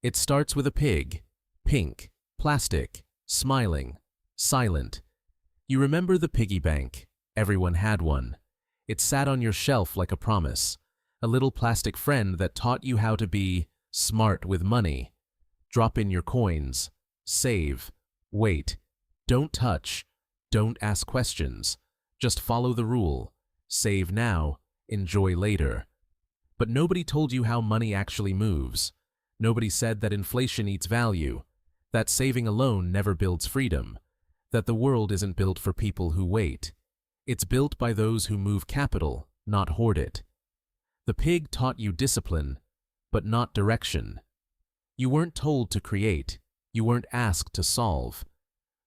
It starts with a pig, pink, plastic, smiling, silent. You remember the piggy bank. Everyone had one. It sat on your shelf like a promise, a little plastic friend that taught you how to be smart with money. Drop in your coins, save, wait, don't touch, don't ask questions, just follow the rule, save now, enjoy later. But nobody told you how money actually moves. Nobody said that inflation eats value, that saving alone never builds freedom, that the world isn't built for people who wait. It's built by those who move capital, not hoard it. The pig taught you discipline, but not direction. You weren't told to create, you weren't asked to solve.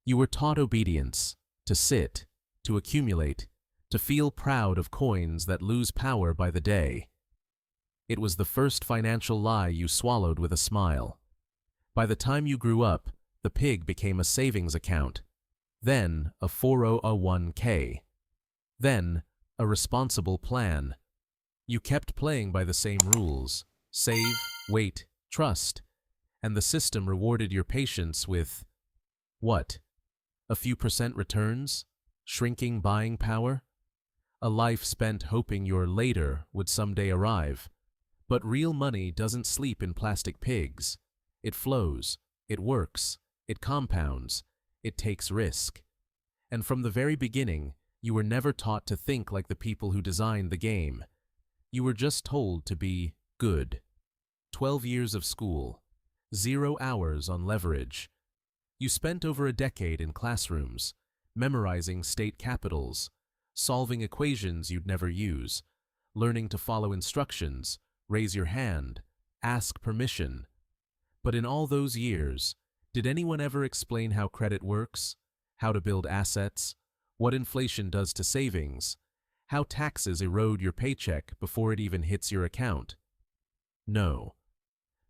You were taught obedience, to sit, to accumulate, to feel proud of coins that lose power by the day. It was the first financial lie you swallowed with a smile. By the time you grew up, the pig became a savings account, then a 401k, then a responsible plan. You kept playing by the same rules: save, wait, trust, and the system rewarded your patience with what? A few percent returns? Shrinking buying power? A life spent hoping your later would someday arrive. But real money doesn't sleep in plastic pigs. It flows, it works, it compounds, it takes risk. And from the very beginning, you were never taught to think like the people who designed the game. You were just told to be good. 12 years of school, 0 hours on leverage. You spent over a decade in classrooms, memorizing state capitals, solving equations you'd never use, learning to follow instructions, raise your hand, ask permission. But in all those years, did anyone ever explain how credit works, how to build assets, what inflation does to savings, how taxes erode your paycheck before it even hits your account? No,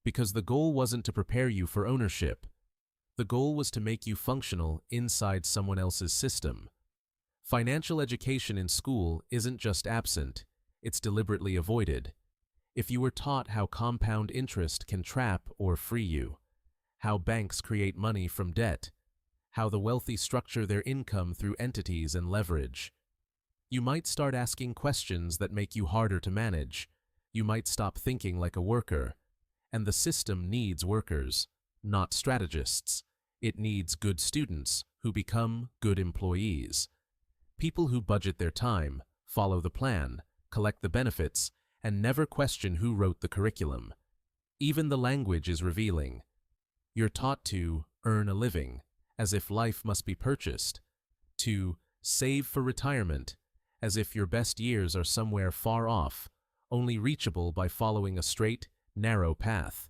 because the goal wasn't to prepare you for ownership. The goal was to make you functional inside someone else's system. Financial education in school isn't just absent, it's deliberately avoided. If you were taught how compound interest can trap or free you, how banks create money from debt, how the wealthy structure their income through entities and leverage, you might start asking questions that make you harder to manage. You might stop thinking like a worker. And the system needs workers, not strategists. It needs good students who become good employees. People who budget their time, follow the plan, collect the benefits, and never question who wrote the curriculum. Even the language is revealing. You're taught to earn a living, as if life must be purchased, to save for retirement, as if your best years are somewhere far off, only reachable by following a straight, narrow path.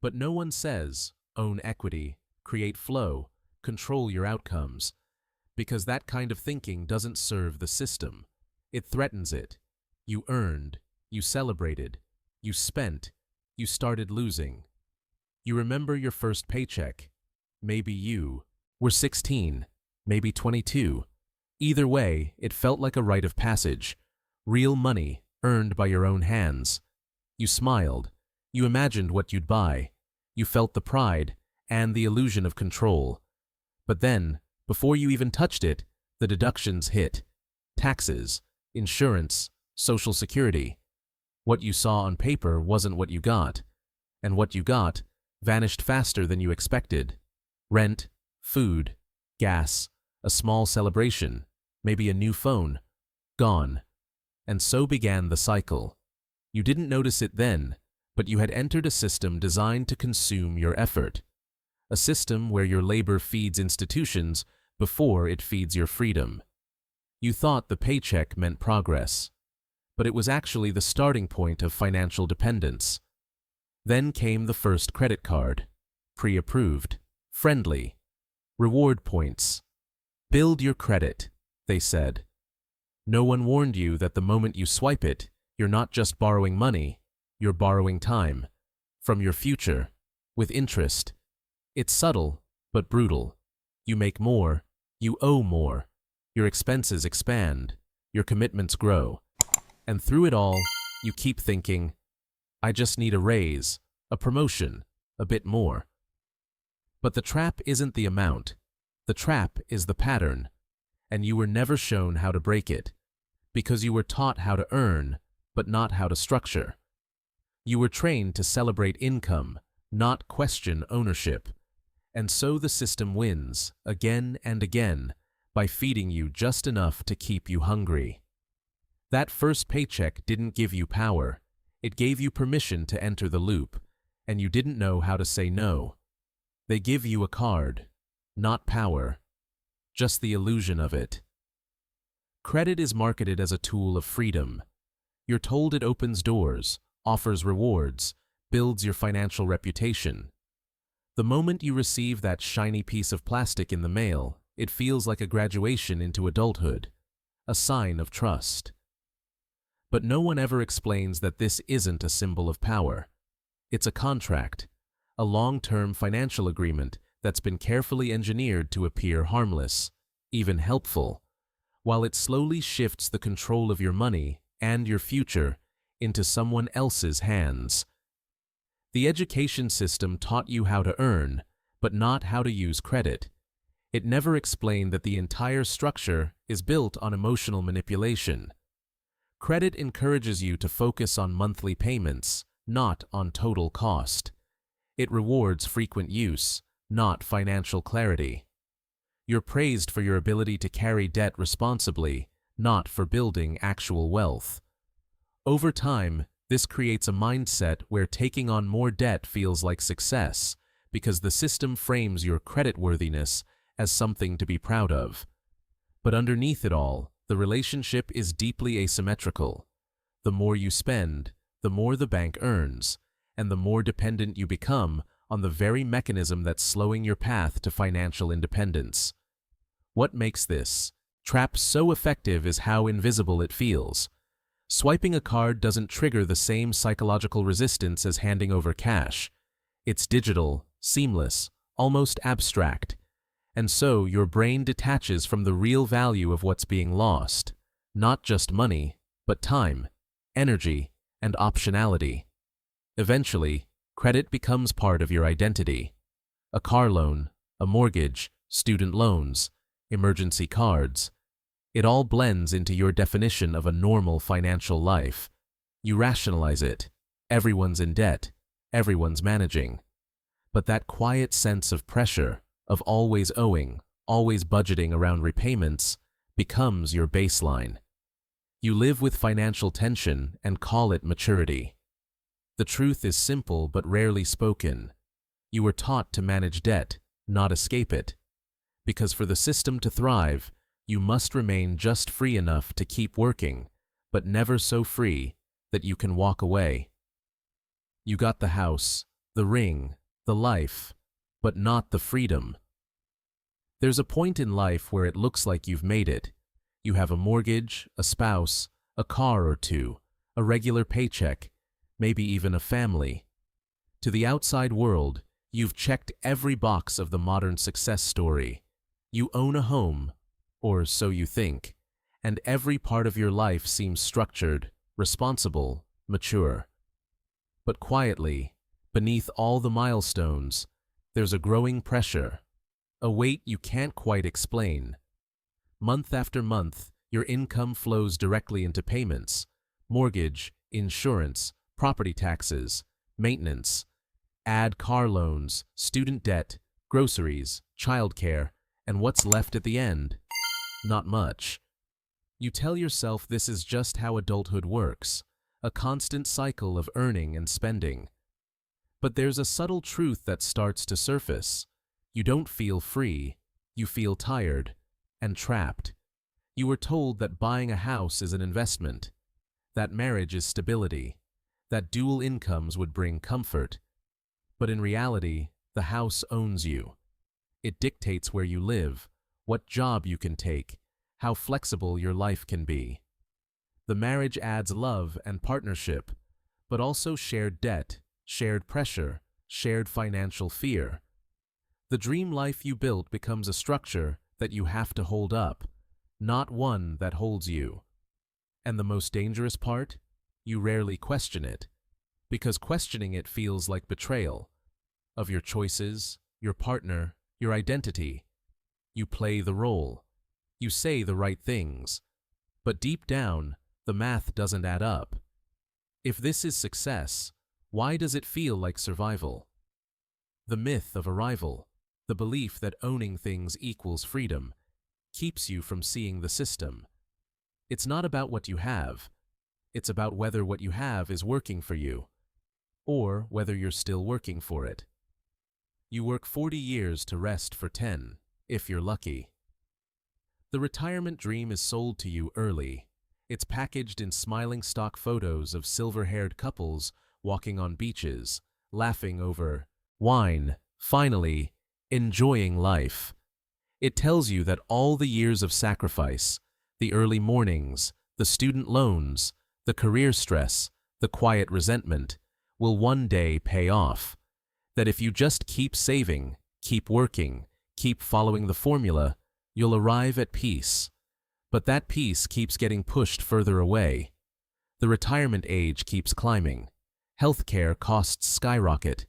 But no one says, own equity, create flow, control your outcomes, because that kind of thinking doesn't serve the system. It threatens it. You earned, you celebrated, you spent, you started losing. You remember your first paycheck. Maybe you were 16, maybe 22. Either way, it felt like a rite of passage. Real money, earned by your own hands. You smiled. You imagined what you'd buy. You felt the pride and the illusion of control. But then, before you even touched it, the deductions hit. Taxes, insurance, Social Security. What you saw on paper wasn't what you got. And what you got vanished faster than you expected. Rent, food, gas, a small celebration, maybe a new phone. Gone. And so began the cycle. You didn't notice it then, but you had entered a system designed to consume your effort. A system where your labor feeds institutions before it feeds your freedom. You thought the paycheck meant progress, but it was actually the starting point of financial dependence. Then came the first credit card, pre-approved, friendly, reward points. Build your credit, they said. No one warned you that the moment you swipe it, you're not just borrowing money, you're borrowing time. From your future, with interest. It's subtle, but brutal. You make more, you owe more. Your expenses expand, your commitments grow. And through it all, you keep thinking, I just need a raise, a promotion, a bit more. But the trap isn't the amount. The trap is the pattern, and you were never shown how to break it, because you were taught how to earn, but not how to structure. You were trained to celebrate income, not question ownership. And so the system wins, again and again, by feeding you just enough to keep you hungry. That first paycheck didn't give you power. It gave you permission to enter the loop, and you didn't know how to say no. They give you a card, not power, just the illusion of it. Credit is marketed as a tool of freedom. You're told it opens doors, offers rewards, builds your financial reputation. The moment you receive that shiny piece of plastic in the mail, it feels like a graduation into adulthood, a sign of trust. But no one ever explains that this isn't a symbol of power. It's a contract, a long-term financial agreement that's been carefully engineered to appear harmless, even helpful, while it slowly shifts the control of your money and your future into someone else's hands. The education system taught you how to earn, but not how to use credit. It never explained that the entire structure is built on emotional manipulation. Credit encourages you to focus on monthly payments, not on total cost. It rewards frequent use, not financial clarity. You're praised for your ability to carry debt responsibly, not for building actual wealth. Over time, this creates a mindset where taking on more debt feels like success, because the system frames your creditworthiness as something to be proud of. But underneath it all, the relationship is deeply asymmetrical. The more you spend, the more the bank earns, and the more dependent you become on the very mechanism that's slowing your path to financial independence. What makes this trap so effective is how invisible it feels. Swiping a card doesn't trigger the same psychological resistance as handing over cash. It's digital, seamless, almost abstract. And so your brain detaches from the real value of what's being lost. Not just money, but time, energy, and optionality. Eventually, credit becomes part of your identity. A car loan, a mortgage, student loans, emergency cards. It all blends into your definition of a normal financial life. You rationalize it. Everyone's in debt. Everyone's managing. But that quiet sense of pressure, of always owing, always budgeting around repayments, becomes your baseline. You live with financial tension and call it maturity. The truth is simple but rarely spoken. You were taught to manage debt, not escape it. Because for the system to thrive, you must remain just free enough to keep working, but never so free that you can walk away. You got the house, the ring, the life, but not the freedom. There's a point in life where it looks like you've made it. You have a mortgage, a spouse, a car or two, a regular paycheck, maybe even a family. To the outside world, you've checked every box of the modern success story. You own a home, or so you think, and every part of your life seems structured, responsible, mature. But quietly, beneath all the milestones, there's a growing pressure, a weight you can't quite explain. Month after month, your income flows directly into payments: mortgage, insurance, property taxes, maintenance. Add car loans, student debt, groceries, childcare, and what's left at the end? Not much. You tell yourself this is just how adulthood works, a constant cycle of earning and spending. But there's a subtle truth that starts to surface. You don't feel free, you feel tired and trapped. You were told that buying a house is an investment, that marriage is stability, that dual incomes would bring comfort. But in reality, the house owns you. It dictates where you live, what job you can take, how flexible your life can be. The marriage adds love and partnership, but also shared debt, shared pressure, shared financial fear. The dream life you built becomes a structure that you have to hold up, not one that holds you. And the most dangerous part? You rarely question it, because questioning it feels like betrayal. of your choices, your partner, your identity. You play the role. You say the right things. But deep down, the math doesn't add up. If this is success, why does it feel like survival? The myth of arrival, the belief that owning things equals freedom, keeps you from seeing the system. It's not about what you have. It's about whether what you have is working for you, or whether you're still working for it. You work 40 years to rest for 10, if you're lucky. The retirement dream is sold to you early. It's packaged in smiling stock photos of silver-haired couples walking on beaches, laughing over wine, finally, enjoying life. It tells you that all the years of sacrifice, the early mornings, the student loans, the career stress, the quiet resentment, will one day pay off. That if you just keep saving, keep working, keep following the formula, you'll arrive at peace. But that peace keeps getting pushed further away. The retirement age keeps climbing. Healthcare costs skyrocket.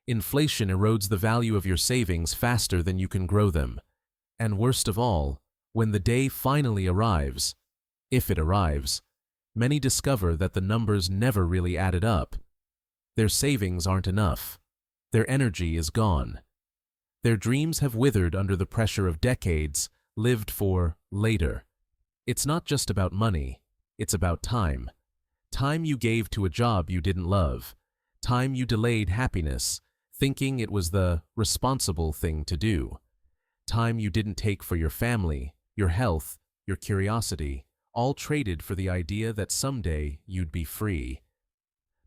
Inflation erodes the value of your savings faster than you can grow them. And worst of all, when the day finally arrives, if it arrives, many discover that the numbers never really added up. Their savings aren't enough. Their energy is gone. Their dreams have withered under the pressure of decades lived for later. It's not just about money, it's about time. Time you gave to a job you didn't love. Time you delayed happiness, thinking it was the responsible thing to do. Time you didn't take for your family, your health, your curiosity, all traded for the idea that someday you'd be free.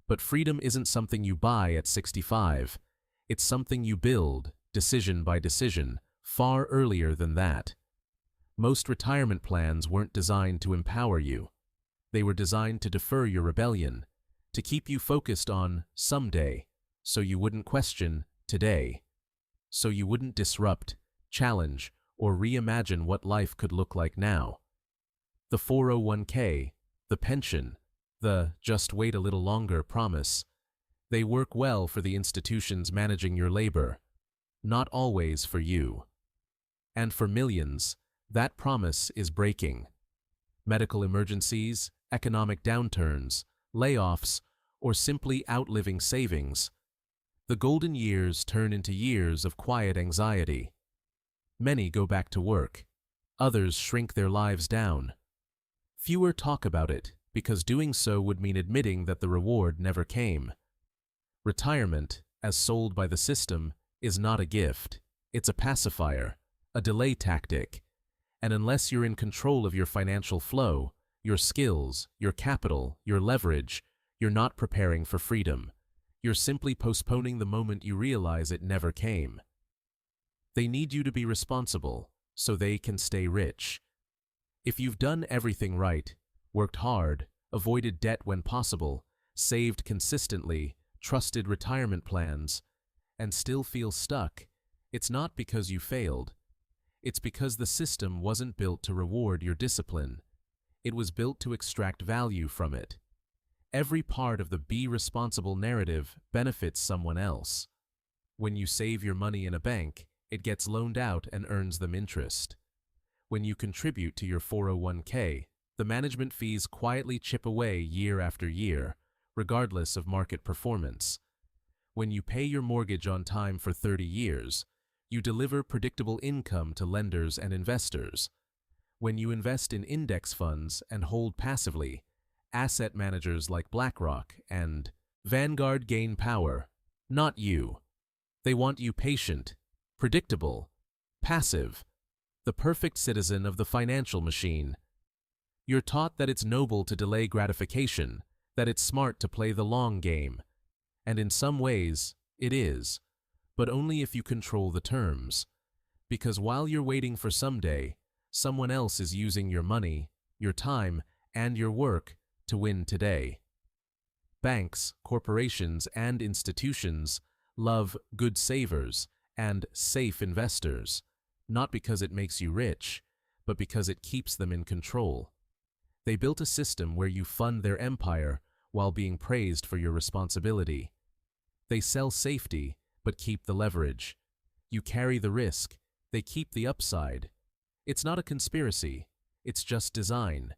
But freedom isn't something you buy at 65. It's something you build, decision by decision, far earlier than that. Most retirement plans weren't designed to empower you. They were designed to defer your rebellion, to keep you focused on someday, so you wouldn't question today, so you wouldn't disrupt, challenge, or reimagine what life could look like now. The 401k, the pension, the just wait a little longer promise, they work well for the institutions managing your labor, not always for you. And for millions, that promise is breaking. Medical emergencies, economic downturns, layoffs, or simply outliving savings. The golden years turn into years of quiet anxiety. Many go back to work. Others shrink their lives down. Fewer talk about it because doing so would mean admitting that the reward never came. Retirement, as sold by the system, is not a gift. It's a pacifier, a delay tactic. And unless you're in control of your financial flow, your skills, your capital, your leverage, you're not preparing for freedom. You're simply postponing the moment you realize it never came. They need you to be responsible, so they can stay rich. If you've done everything right, worked hard, avoided debt when possible, saved consistently, trusted retirement plans, and still feel stuck, it's not because you failed. It's because the system wasn't built to reward your discipline. It was built to extract value from it. Every part of the be responsible narrative benefits someone else. When you save your money in a bank, it gets loaned out and earns them interest. When you contribute to your 401k, the management fees quietly chip away year after year, regardless of market performance. When you pay your mortgage on time for 30 years, you deliver predictable income to lenders and investors. When you invest in index funds and hold passively, asset managers like BlackRock and Vanguard gain power, not you. They want you patient, predictable, passive, the perfect citizen of the financial machine. You're taught that it's noble to delay gratification, that it's smart to play the long game. And in some ways, it is, but only if you control the terms. Because while you're waiting for someday, someone else is using your money, your time, and your work to win today. Banks, corporations, and institutions love good savers and safe investors, not because it makes you rich, but because it keeps them in control. They built a system where you fund their empire while being praised for your responsibility. They sell safety but keep the leverage. You carry the risk, they keep the upside. It's not a conspiracy, it's just design.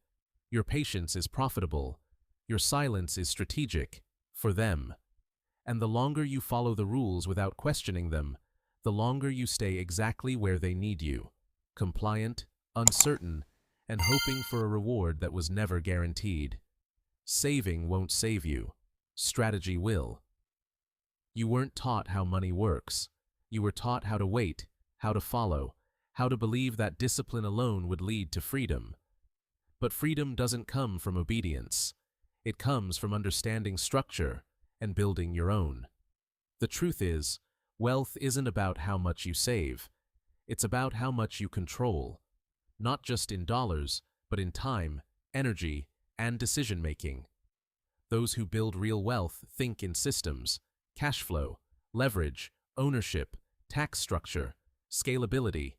Your patience is profitable, your silence is strategic, for them. And the longer you follow the rules without questioning them, the longer you stay exactly where they need you, compliant, uncertain, and hoping for a reward that was never guaranteed. Saving won't save you. Strategy will. You weren't taught how money works. You were taught how to wait, how to follow, how to believe that discipline alone would lead to freedom. But freedom doesn't come from obedience. It comes from understanding structure and building your own. The truth is, wealth isn't about how much you save. It's about how much you control, not just in dollars, but in time, energy, and decision-making. Those who build real wealth think in systems, cash flow, leverage, ownership, tax structure, scalability.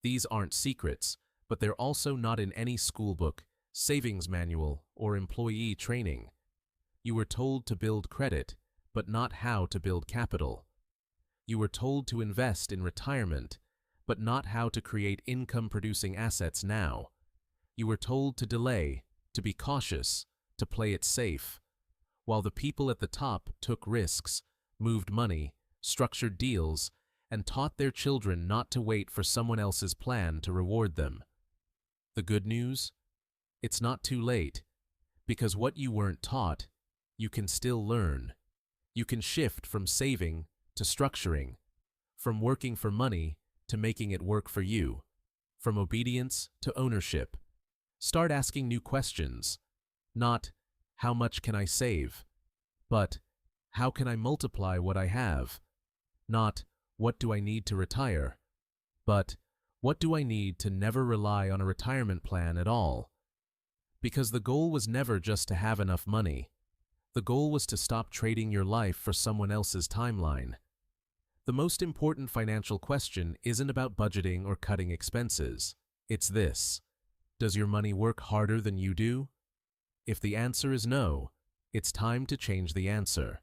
These aren't secrets, but they're also not in any schoolbook, savings manual, or employee training. You were told to build credit, but not how to build capital. You were told to invest in retirement, but not how to create income-producing assets now. You were told to delay, to be cautious, to play it safe, while the people at the top took risks, moved money, structured deals, and taught their children not to wait for someone else's plan to reward them. The good news? It's not too late, because what you weren't taught, you can still learn. You can shift from saving to structuring, from working for money to making it work for you, from obedience to ownership. Start asking new questions, not, how much can I save? But, how can I multiply what I have? Not, what do I need to retire? But, what do I need to never rely on a retirement plan at all? Because the goal was never just to have enough money. The goal was to stop trading your life for someone else's timeline. The most important financial question isn't about budgeting or cutting expenses. It's this: does your money work harder than you do? If the answer is no, it's time to change the answer.